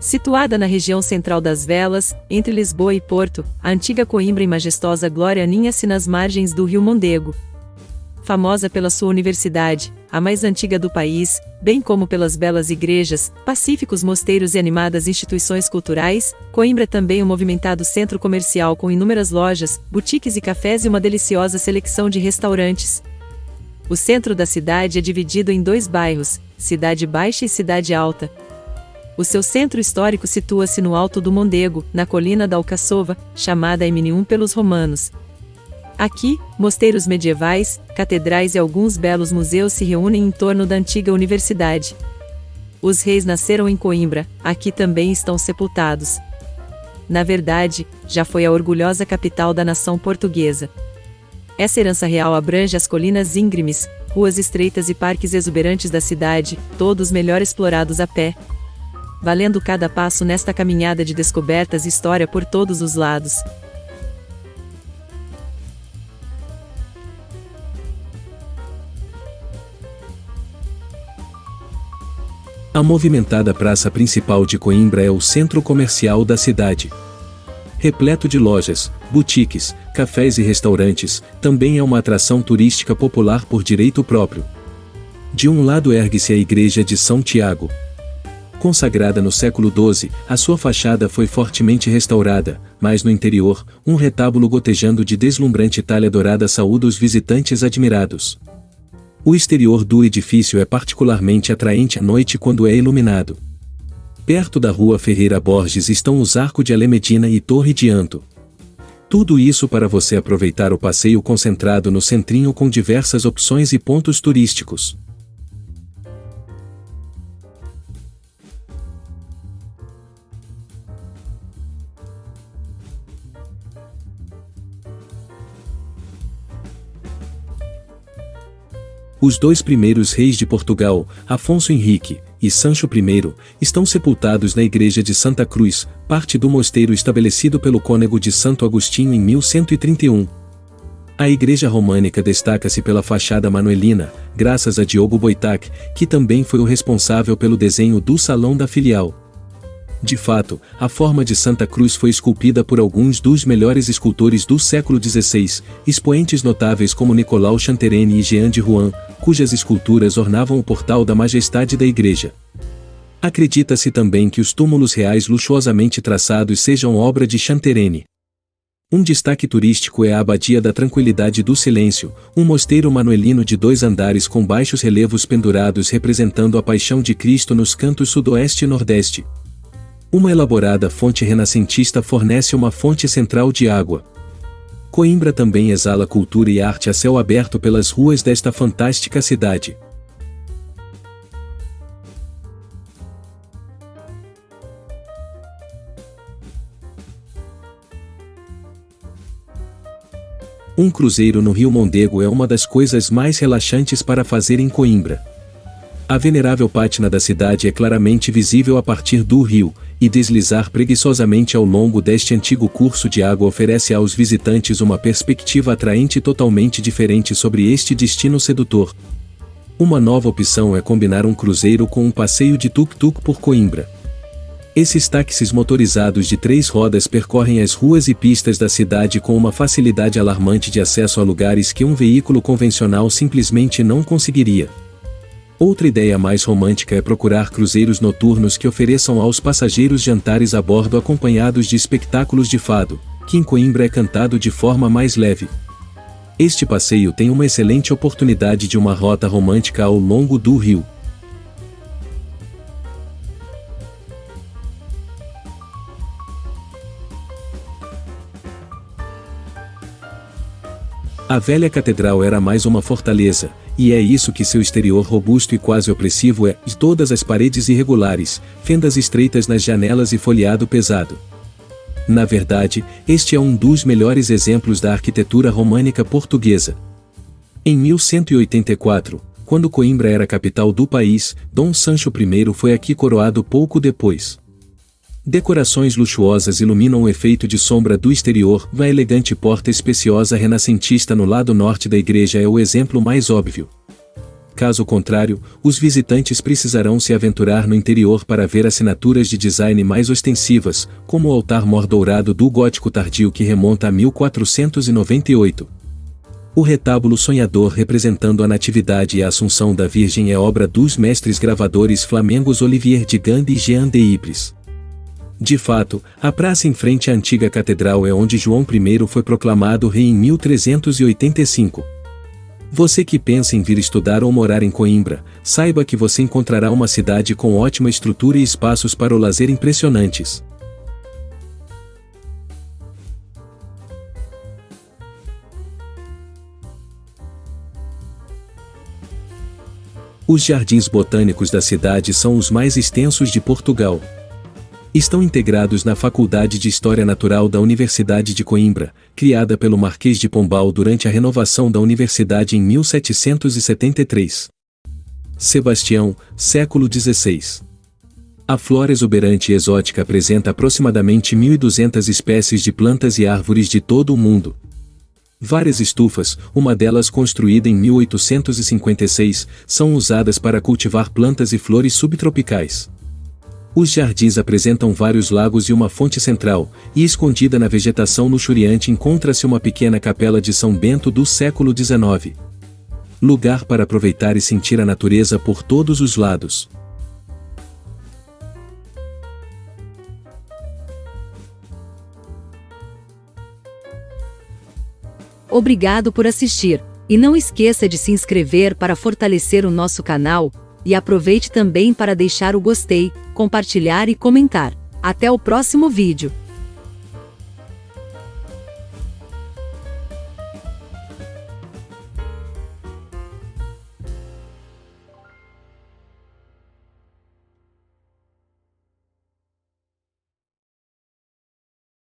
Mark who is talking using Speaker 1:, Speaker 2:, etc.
Speaker 1: Situada na região central das Velas, entre Lisboa e Porto, a antiga Coimbra e majestosa glória aninha-se nas margens do rio Mondego. Famosa pela sua universidade, a mais antiga do país, bem como pelas belas igrejas, pacíficos mosteiros e animadas instituições culturais, Coimbra é também um movimentado centro comercial com inúmeras lojas, boutiques e cafés e uma deliciosa seleção de restaurantes. O centro da cidade é dividido em dois bairros, Cidade Baixa e Cidade Alta. O seu centro histórico situa-se no alto do Mondego, na colina da Alcaçova, chamada M1 pelos romanos. Aqui, mosteiros medievais, catedrais e alguns belos museus se reúnem em torno da antiga universidade. Os reis nasceram em Coimbra, aqui também estão sepultados. Na verdade, já foi a orgulhosa capital da nação portuguesa. Essa herança real abrange as colinas íngremes, ruas estreitas e parques exuberantes da cidade, todos melhor explorados a pé. Valendo cada passo nesta caminhada de descobertas e história por todos os lados.
Speaker 2: A movimentada praça principal de Coimbra é o centro comercial da cidade. Repleto de lojas, boutiques, cafés e restaurantes, também é uma atração turística popular por direito próprio. De um lado ergue-se a igreja de São Tiago. Consagrada no século XII, a sua fachada foi fortemente restaurada, mas no interior, um retábulo gotejando de deslumbrante talha dourada saúda os visitantes admirados. O exterior do edifício é particularmente atraente à noite quando é iluminado. Perto da rua Ferreira Borges estão os Arco de Alemedina e Torre de Anto. Tudo isso para você aproveitar o passeio concentrado no centrinho com diversas opções e pontos turísticos. Os dois primeiros reis de Portugal, Afonso Henrique e Sancho I, estão sepultados na igreja de Santa Cruz, parte do mosteiro estabelecido pelo cônego de Santo Agostinho em 1131. A igreja românica destaca-se pela fachada manuelina, graças a Diogo Boitac, que também foi o responsável pelo desenho do salão da filial. De fato, a forma de Santa Cruz foi esculpida por alguns dos melhores escultores do século XVI, expoentes notáveis como Nicolau Chantereine e Jean de Rouen, cujas esculturas ornavam o portal da majestade da igreja. Acredita-se também que os túmulos reais luxuosamente traçados sejam obra de Chantereine. Um destaque turístico é a Abadia da Tranquilidade do Silêncio, um mosteiro manuelino de 2 andares com baixos relevos pendurados representando a Paixão de Cristo nos cantos sudoeste e nordeste. Uma elaborada fonte renascentista fornece uma fonte central de água. Coimbra também exala cultura e arte a céu aberto pelas ruas desta fantástica cidade. Um cruzeiro no rio Mondego é uma das coisas mais relaxantes para fazer em Coimbra. A venerável pátina da cidade é claramente visível a partir do rio, e deslizar preguiçosamente ao longo deste antigo curso de água oferece aos visitantes uma perspectiva atraente totalmente diferente sobre este destino sedutor. Uma nova opção é combinar um cruzeiro com um passeio de tuk-tuk por Coimbra. Esses táxis motorizados de 3 rodas percorrem as ruas e pistas da cidade com uma facilidade alarmante de acesso a lugares que um veículo convencional simplesmente não conseguiria. Outra ideia mais romântica é procurar cruzeiros noturnos que ofereçam aos passageiros jantares a bordo acompanhados de espetáculos de fado, que em Coimbra é cantado de forma mais leve. Este passeio tem uma excelente oportunidade de uma rota romântica ao longo do rio. A velha catedral era mais uma fortaleza, e é isso que seu exterior robusto e quase opressivo é, de todas as paredes irregulares, fendas estreitas nas janelas e folheado pesado. Na verdade, este é um dos melhores exemplos da arquitetura românica portuguesa. Em 1184, quando Coimbra era capital do país, Dom Sancho I foi aqui coroado pouco depois. Decorações luxuosas iluminam o efeito de sombra do exterior, a elegante porta espaciosa renascentista no lado norte da igreja é o exemplo mais óbvio. Caso contrário, os visitantes precisarão se aventurar no interior para ver assinaturas de design mais ostensivas, como o altar-mor dourado do gótico tardio que remonta a 1498. O retábulo sonhador representando a Natividade e a Assunção da Virgem é obra dos mestres gravadores flamengos Olivier de Gand e Jean de Ypres. De fato, a praça em frente à antiga catedral é onde João I foi proclamado rei em 1385. Você que pensa em vir estudar ou morar em Coimbra, saiba que você encontrará uma cidade com ótima estrutura e espaços para o lazer impressionantes. Os jardins botânicos da cidade são os mais extensos de Portugal. Estão integrados na Faculdade de História Natural da Universidade de Coimbra, criada pelo Marquês de Pombal durante a renovação da universidade em 1773. Sebastião, século XVI. A flora exuberante e exótica apresenta aproximadamente 1.200 espécies de plantas e árvores de todo o mundo. Várias estufas, uma delas construída em 1856, são usadas para cultivar plantas e flores subtropicais. Os jardins apresentam vários lagos e uma fonte central, e escondida na vegetação luxuriante encontra-se uma pequena capela de São Bento do século XIX. Lugar para aproveitar e sentir a natureza por todos os lados.
Speaker 3: Obrigado por assistir, e não esqueça de se inscrever para fortalecer o nosso canal, e aproveite também para deixar o gostei, compartilhar e comentar. Até o próximo vídeo.